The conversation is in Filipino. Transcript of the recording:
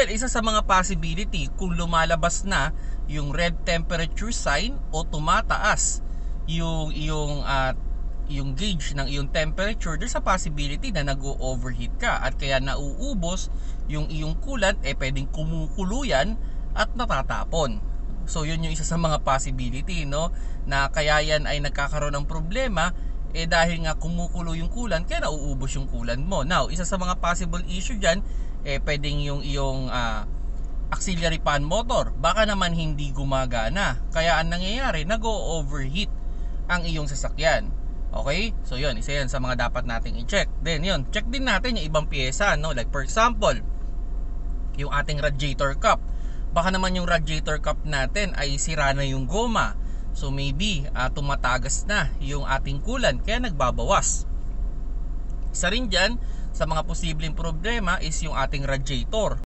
Well, isa sa mga possibility kung lumalabas na yung red temperature sign o tumataas yung yung gauge ng iyong temperature, there's a possibility na nag-overheat ka at kaya nauubos yung iyong coolant, pwedeng kumukulo yan at natatapon. So yun yung isa sa mga possibility, no, na kaya yan ay nagkakaroon ng problema dahil nga kumukulo yung coolant kaya nauubos yung coolant mo. Now, isa sa mga possible issue diyan pwedeng yung iyong auxiliary fan motor baka naman hindi gumagana, kaya ang nangyayari nag-overheat ang iyong sasakyan. Okay? So yun, isa yan sa mga dapat nating i-check. Then yun, check din natin yung ibang pyesa, no? Like for example, yung ating radiator cup. Baka naman yung radiator cup natin ay sira na yung goma. So maybe tumatagas na yung ating coolant kaya nagbabawas. Isa rin dyan sa mga posibleng problema is yung ating radiator.